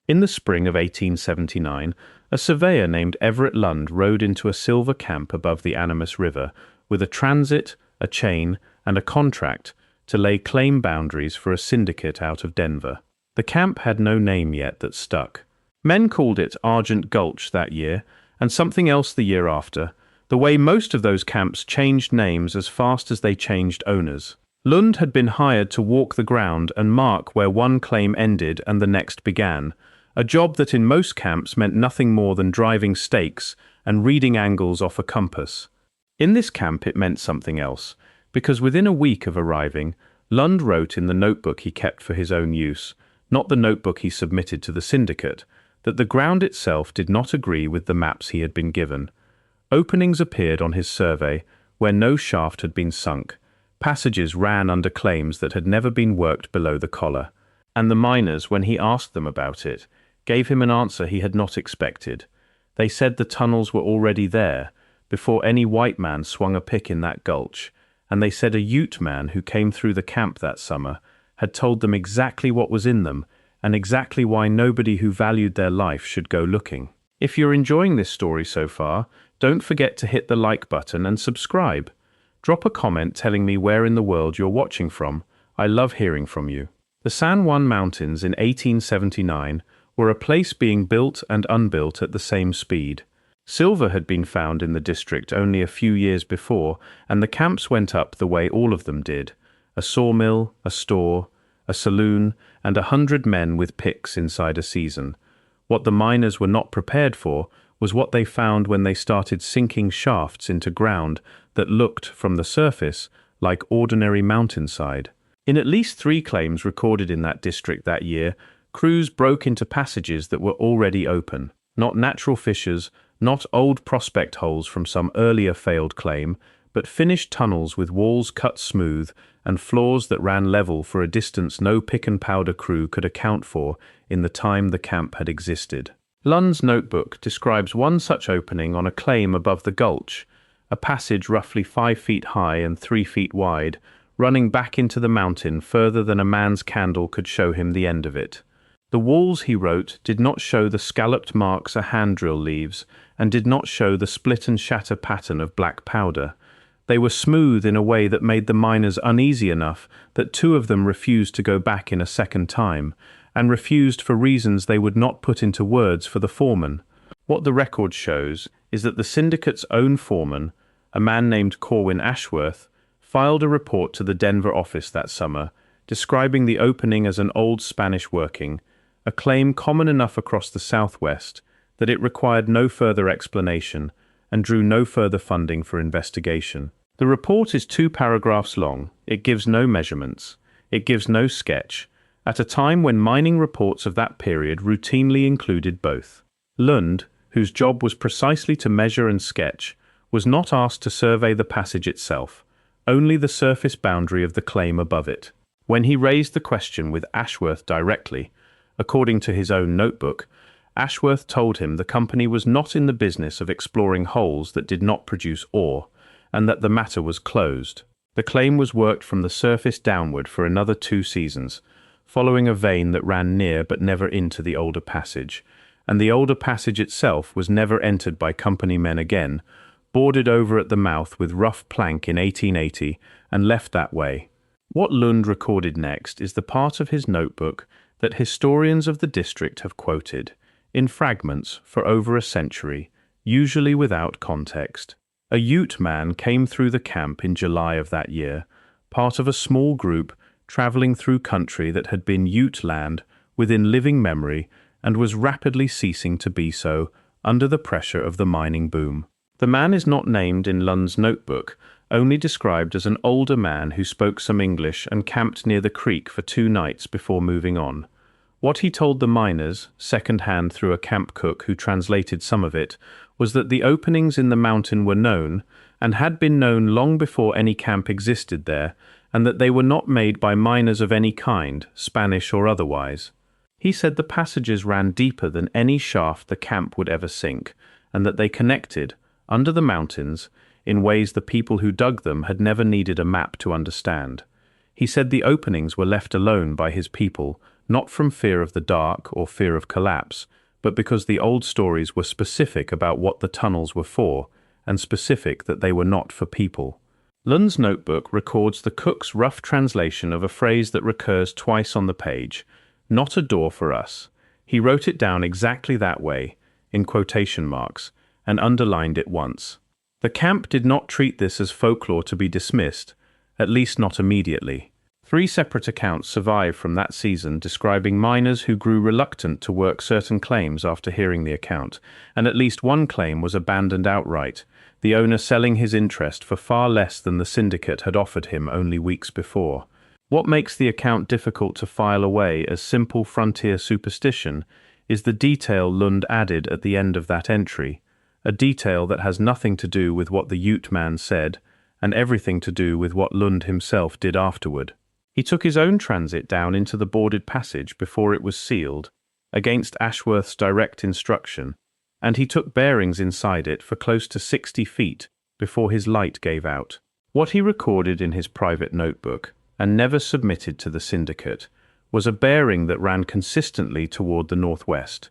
In the spring of 1879, a surveyor named Everett Lund rode into a silver camp above the Animas River with a transit, a chain, and a contract to lay claim boundaries for a syndicate out of Denver. The camp had no name yet that stuck. Men called it Argent Gulch that year, and something else the year after, the way most of those camps changed names as fast as they changed owners. Lund had been hired to walk the ground and mark where one claim ended and the next began, a job that in most camps meant nothing more than driving stakes and reading angles off a compass. In this camp it meant something else, because within a week of arriving, Lund wrote in the notebook he kept for his own use, not the notebook he submitted to the syndicate, that the ground itself did not agree with the maps he had been given. Openings appeared on his survey where no shaft had been sunk. Passages ran under claims that had never been worked below the collar. And the miners, when he asked them about it, gave him an answer he had not expected. They said the tunnels were already there, before any white man swung a pick in that gulch, and they said a Ute man who came through the camp that summer had told them exactly what was in them, and exactly why nobody who valued their life should go looking. If you're enjoying this story so far, don't forget to hit the like button and subscribe. Drop a comment telling me where in the world you're watching from. I love hearing from you. The San Juan Mountains in 1879 were a place being built and unbuilt at the same speed. Silver had been found in the district only a few years before, and the camps went up the way all of them did: a sawmill, a store, a saloon, and 100 men with picks inside a season. What the miners were not prepared for was what they found when they started sinking shafts into ground that looked, from the surface, like ordinary mountainside. In at least 3 claims recorded in that district that year, crews broke into passages that were already open. Not natural fissures, not old prospect holes from some earlier failed claim, but finished tunnels with walls cut smooth and floors that ran level for a distance no pick-and-powder crew could account for in the time the camp had existed. Lund's notebook describes one such opening on a claim above the gulch, a passage roughly 5 feet high and 3 feet wide, running back into the mountain further than a man's candle could show him the end of it. The walls, he wrote, did not show the scalloped marks a hand drill leaves, and did not show the split and shatter pattern of black powder. They were smooth in a way that made the miners uneasy enough that 2 of them refused to go back in a second time, and refused for reasons they would not put into words for the foreman. What the record shows is that the syndicate's own foreman, a man named Corwin Ashworth, filed a report to the Denver office that summer, describing the opening as an old Spanish working, a claim common enough across the Southwest that it required no further explanation and drew no further funding for investigation. The report is 2 paragraphs long. It gives no measurements. It gives no sketch, at a time when mining reports of that period routinely included both. Lund, whose job was precisely to measure and sketch, was not asked to survey the passage itself, only the surface boundary of the claim above it. When he raised the question with Ashworth directly, according to his own notebook, Ashworth told him the company was not in the business of exploring holes that did not produce ore, and that the matter was closed. The claim was worked from the surface downward for another 2 seasons, following a vein that ran near but never into the older passage, and the older passage itself was never entered by company men again, boarded over at the mouth with rough plank in 1880 and left that way. What Lund recorded next is the part of his notebook that historians of the district have quoted, in fragments for over a century, usually without context. A Ute man came through the camp in July of that year, part of a small group traveling through country that had been Ute land within living memory and was rapidly ceasing to be so under the pressure of the mining boom. The man is not named in Lund's notebook, only described as an older man who spoke some English and camped near the creek for 2 nights before moving on. What he told the miners, second-hand through a camp cook who translated some of it, was that the openings in the mountain were known, and had been known long before any camp existed there, and that they were not made by miners of any kind, Spanish or otherwise. He said the passages ran deeper than any shaft the camp would ever sink, and that they connected, under the mountains, in ways the people who dug them had never needed a map to understand. He said the openings were left alone by his people, not from fear of the dark or fear of collapse, but because the old stories were specific about what the tunnels were for, and specific that they were not for people. Lund's notebook records the cook's rough translation of a phrase that recurs twice on the page, "Not a door for us." He wrote it down exactly that way, in quotation marks, and underlined it once. The camp did not treat this as folklore to be dismissed, at least not immediately. 3 separate accounts survive from that season describing miners who grew reluctant to work certain claims after hearing the account, and at least one claim was abandoned outright, the owner selling his interest for far less than the syndicate had offered him only weeks before. What makes the account difficult to file away as simple frontier superstition is the detail Lund added at the end of that entry, a detail that has nothing to do with what the Ute man said, and everything to do with what Lund himself did afterward. He took his own transit down into the boarded passage before it was sealed, against Ashworth's direct instruction, and he took bearings inside it for close to 60 feet before his light gave out. What he recorded in his private notebook, and never submitted to the syndicate, was a bearing that ran consistently toward the northwest,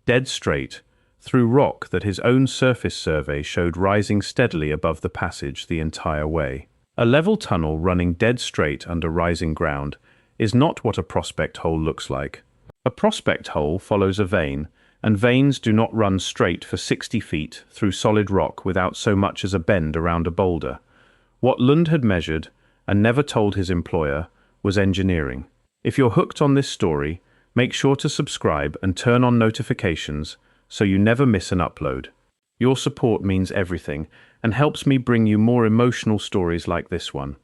dead straight, through rock that his own surface survey showed rising steadily above the passage the entire way. A level tunnel running dead straight under rising ground is not what a prospect hole looks like. A prospect hole follows a vein, and veins do not run straight for 60 feet through solid rock without so much as a bend around a boulder. What Lund had measured, and never told his employer, was engineering. If you're hooked on this story, make sure to subscribe and turn on notifications so you never miss an upload. Your support means everything and helps me bring you more emotional stories like this one.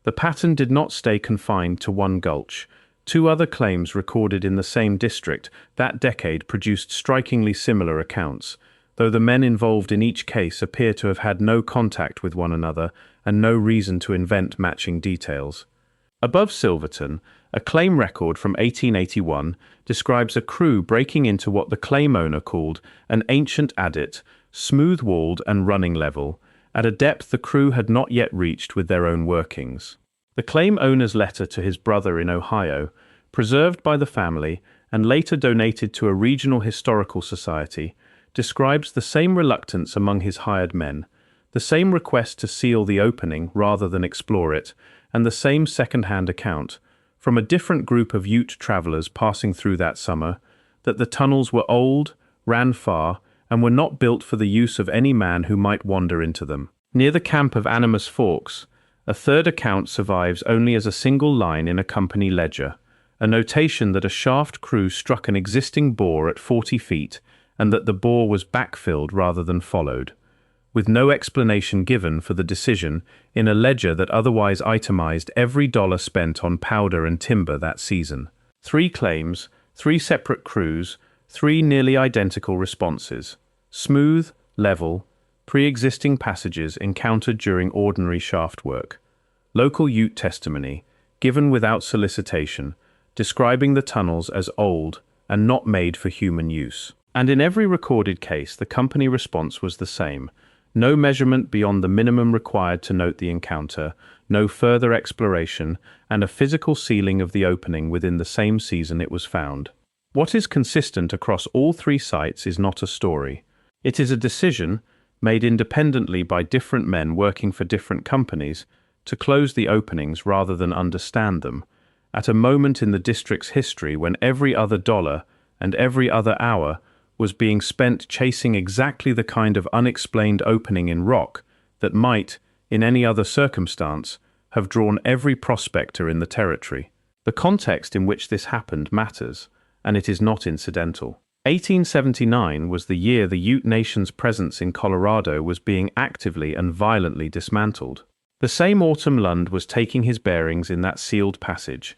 The pattern did not stay confined to one gulch. 2 other claims recorded in the same district that decade produced strikingly similar accounts, though the men involved in each case appear to have had no contact with one another and no reason to invent matching details. Above Silverton, a claim record from 1881 describes a crew breaking into what the claim owner called an ancient adit, smooth-walled and running level, at a depth the crew had not yet reached with their own workings. The claim owner's letter to his brother in Ohio, preserved by the family and later donated to a regional historical society, describes the same reluctance among his hired men, the same request to seal the opening rather than explore it, and the same second-hand account, from a different group of Ute travelers passing through that summer, that the tunnels were old, ran far, and were not built for the use of any man who might wander into them. Near the camp of Animas Forks, a third account survives only as a single line in a company ledger, a notation that a shaft crew struck an existing bore at 40 feet and that the bore was backfilled rather than followed, with no explanation given for the decision in a ledger that otherwise itemized every dollar spent on powder and timber that season. 3 claims, 3 separate crews, 3 nearly identical responses. Smooth, level, pre-existing passages encountered during ordinary shaft work. Local Ute testimony, given without solicitation, describing the tunnels as old and not made for human use. And in every recorded case, the company response was the same. No measurement beyond the minimum required to note the encounter, no further exploration, and a physical sealing of the opening within the same season it was found. What is consistent across all 3 sites is not a story. It is a decision, made independently by different men working for different companies, to close the openings rather than understand them, at a moment in the district's history when every other dollar and every other hour was being spent chasing exactly the kind of unexplained opening in rock that might, in any other circumstance, have drawn every prospector in the territory. The context in which this happened matters, and it is not incidental. 1879 was the year the Ute Nation's presence in Colorado was being actively and violently dismantled. The same autumn Lund was taking his bearings in that sealed passage.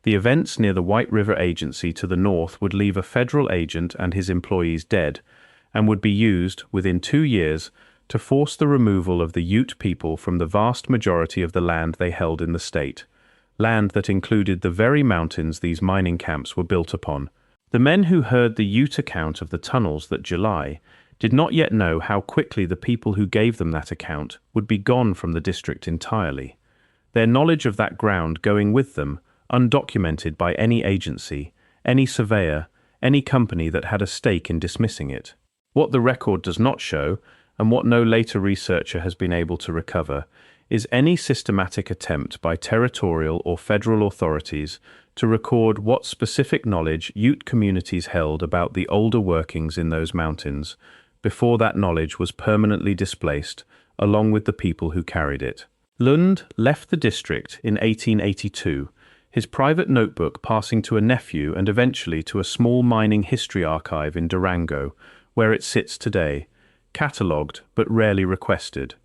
The events near the White River Agency to the north would leave a federal agent and his employees dead, and would be used, within 2 years, to force the removal of the Ute people from the vast majority of the land they held in the state, land that included the very mountains these mining camps were built upon. The men who heard the Ute account of the tunnels that July did not yet know how quickly the people who gave them that account would be gone from the district entirely, their knowledge of that ground going with them undocumented by any agency, any surveyor, any company that had a stake in dismissing it. What the record does not show, and what no later researcher has been able to recover, is any systematic attempt by territorial or federal authorities to record what specific knowledge Ute communities held about the older workings in those mountains before that knowledge was permanently displaced along with the people who carried it. Lund left the district in 1882, his private notebook passing to a nephew and eventually to a small mining history archive in Durango, where it sits today, catalogued but rarely requested.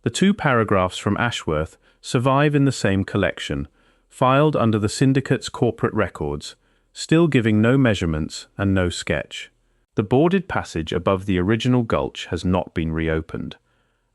The 2 paragraphs from Ashworth survive in the same collection, filed under the syndicate's corporate records, still giving no measurements and no sketch. The boarded passage above the original gulch has not been reopened.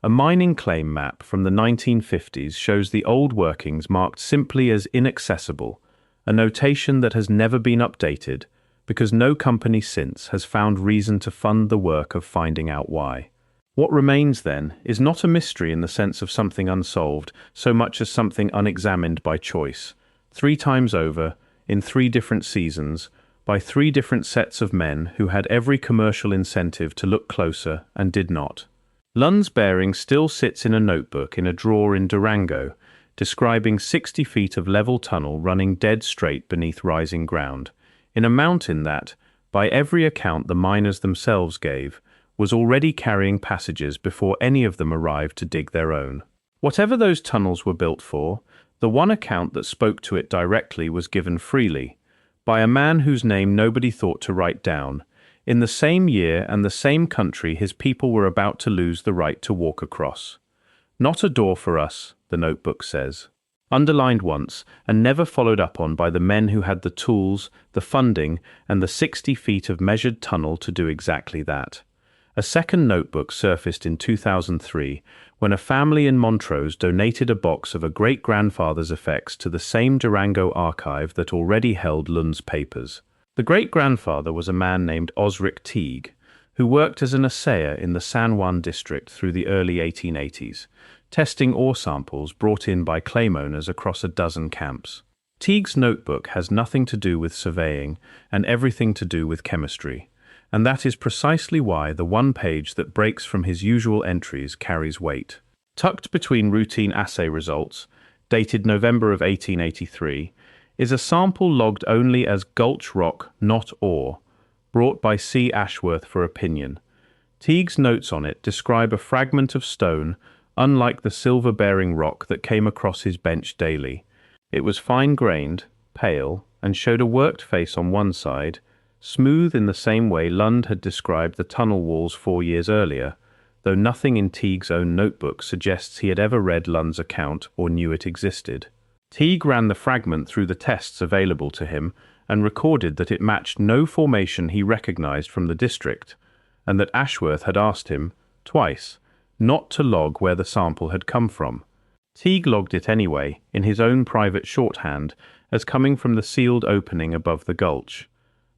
A mining claim map from the 1950s shows the old workings marked simply as inaccessible, a notation that has never been updated because no company since has found reason to fund the work of finding out why. What remains, then, is not a mystery in the sense of something unsolved, so much as something unexamined by choice, 3 times over, in 3 different seasons, by 3 different sets of men who had every commercial incentive to look closer and did not. Lund's bearing still sits in a notebook in a drawer in Durango, describing 60 feet of level tunnel running dead straight beneath rising ground, in a mountain that, by every account the miners themselves gave, was already carrying passages before any of them arrived to dig their own. Whatever those tunnels were built for, the one account that spoke to it directly was given freely, by a man whose name nobody thought to write down, in the same year and the same country his people were about to lose the right to walk across. Not a door for us, the notebook says. Underlined once, and never followed up on by the men who had the tools, the funding, and the 60 feet of measured tunnel to do exactly that. A second notebook surfaced in 2003 when a family in Montrose donated a box of a great-grandfather's effects to the same Durango archive that already held Lund's papers. The great-grandfather was a man named Osric Teague, who worked as an assayer in the San Juan district through the early 1880s, testing ore samples brought in by claim owners across a dozen camps. Teague's notebook has nothing to do with surveying and everything to do with chemistry, and that is precisely why the one page that breaks from his usual entries carries weight. Tucked between routine assay results, dated November of 1883, is a sample logged only as gulch rock, not ore, brought by C. Ashworth for opinion. Teague's notes on it describe a fragment of stone, unlike the silver-bearing rock that came across his bench daily. It was fine-grained, pale, and showed a worked face on one side, smooth in the same way Lund had described the tunnel walls 4 years earlier, though nothing in Teague's own notebook suggests he had ever read Lund's account or knew it existed. Teague ran the fragment through the tests available to him and recorded that it matched no formation he recognized from the district, and that Ashworth had asked him, twice, not to log where the sample had come from. Teague logged it anyway, in his own private shorthand, as coming from the sealed opening above the gulch.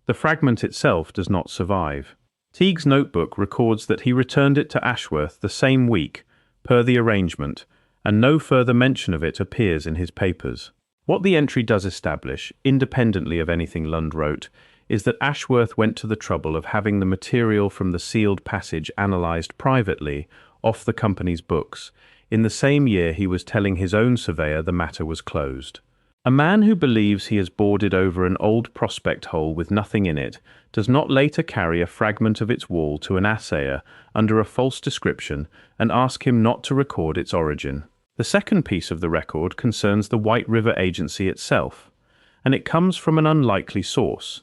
The fragment itself does not survive. Teague's notebook records that he returned it to Ashworth the same week, per the arrangement, and no further mention of it appears in his papers. What the entry does establish, independently of anything Lund wrote, is that Ashworth went to the trouble of having the material from the sealed passage analysed privately, off the company's books, in the same year he was telling his own surveyor the matter was closed. A man who believes he has boarded over an old prospect hole with nothing in it does not later carry a fragment of its wall to an assayer under a false description and ask him not to record its origin. The second piece of the record concerns the White River Agency itself, and it comes from an unlikely source,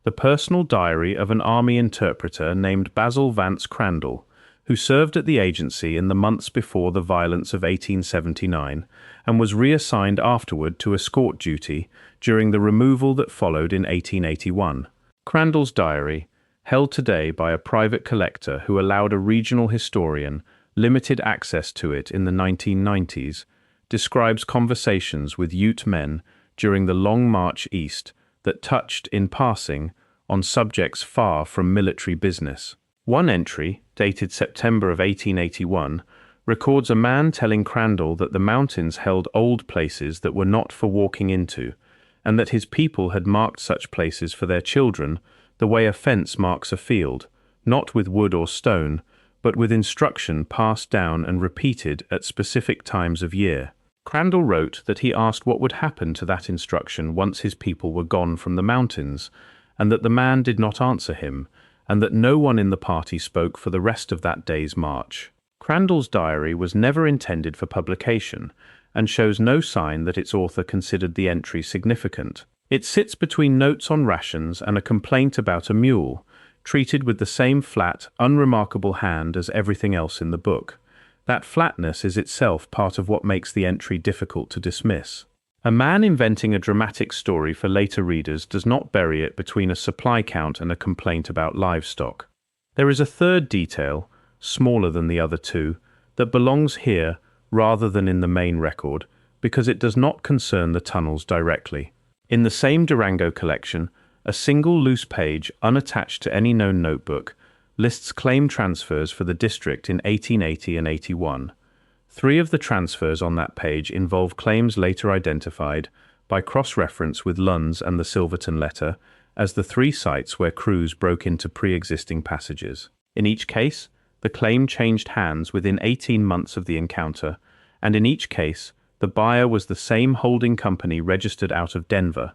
the personal diary of an army interpreter named Basil Vance Crandall, who served at the agency in the months before the violence of 1879 and was reassigned afterward to escort duty during the removal that followed in 1881. Crandall's diary, held today by a private collector who allowed a regional historian limited access to it in the 1990s, describes conversations with Ute men during the long march east that touched, in passing, on subjects far from military business. One entry, dated September of 1881, records a man telling Crandall that the mountains held old places that were not for walking into, and that his people had marked such places for their children the way a fence marks a field, not with wood or stone, but with instruction passed down and repeated at specific times of year. Crandall wrote that he asked what would happen to that instruction once his people were gone from the mountains, and that the man did not answer him, and that no one in the party spoke for the rest of that day's march. Crandall's diary was never intended for publication, and shows no sign that its author considered the entry significant. It sits between notes on rations and a complaint about a mule, treated with the same flat, unremarkable hand as everything else in the book. That flatness is itself part of what makes the entry difficult to dismiss. A man inventing a dramatic story for later readers does not bury it between a supply count and a complaint about livestock. There is a third detail, smaller than the other two, that belongs here rather than in the main record, because it does not concern the tunnels directly. In the same Durango collection, a single loose page, unattached to any known notebook, lists claim transfers for the district in 1880 and 81. 3 of the transfers on that page involve claims later identified, by cross-reference with Lund's and the Silverton letter, as the 3 sites where crews broke into pre-existing passages. In each case, the claim changed hands within 18 months of the encounter, and in each case, the buyer was the same holding company registered out of Denver,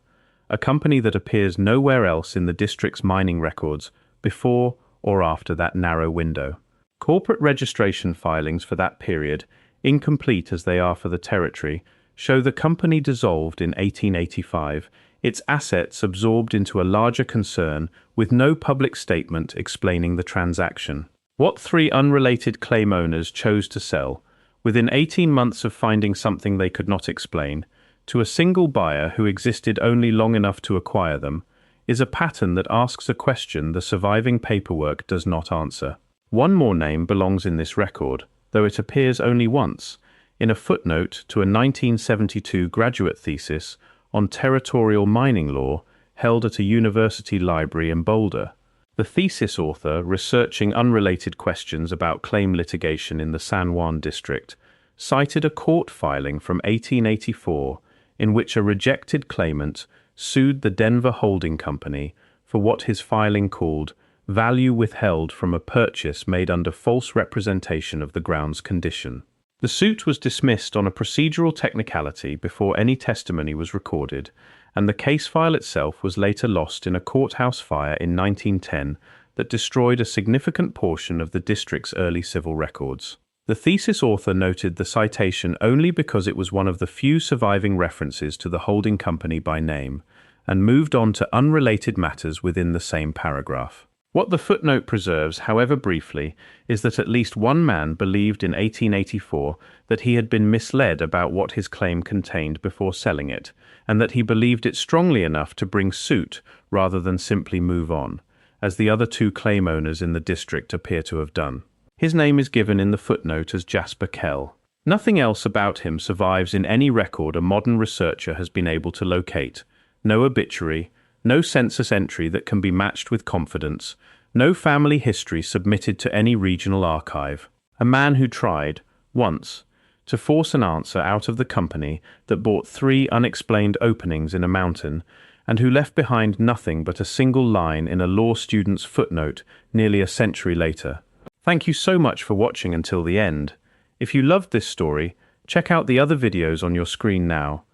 a company that appears nowhere else in the district's mining records before or after that narrow window. Corporate registration filings for that period, incomplete as they are for the territory, show the company dissolved in 1885, its assets absorbed into a larger concern with no public statement explaining the transaction. What 3 unrelated claim owners chose to sell, within 18 months of finding something they could not explain, to a single buyer who existed only long enough to acquire them, is a pattern that asks a question the surviving paperwork does not answer. One more name belongs in this record, though it appears only once, in a footnote to a 1972 graduate thesis on territorial mining law held at a university library in Boulder. The thesis author, researching unrelated questions about claim litigation in the San Juan district, cited a court filing from 1884 in which a rejected claimant sued the Denver Holding Company for what his filing called value withheld from a purchase made under false representation of the ground's condition. The suit was dismissed on a procedural technicality before any testimony was recorded, and the case file itself was later lost in a courthouse fire in 1910 that destroyed a significant portion of the district's early civil records. The thesis author noted the citation only because it was one of the few surviving references to the holding company by name, and moved on to unrelated matters within the same paragraph. What the footnote preserves, however briefly, is that at least one man believed in 1884 that he had been misled about what his claim contained before selling it, and that he believed it strongly enough to bring suit rather than simply move on, as the other 2 claim owners in the district appear to have done. His name is given in the footnote as Jasper Kell. Nothing else about him survives in any record a modern researcher has been able to locate. No obituary, no census entry that can be matched with confidence, no family history submitted to any regional archive. A man who tried, once, to force an answer out of the company that bought 3 unexplained openings in a mountain, and who left behind nothing but a single line in a law student's footnote nearly a century later. Thank you so much for watching until the end. If you loved this story, check out the other videos on your screen now.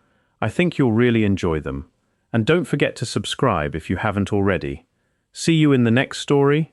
I think you'll really enjoy them. And don't forget to subscribe if you haven't already. See you in the next story.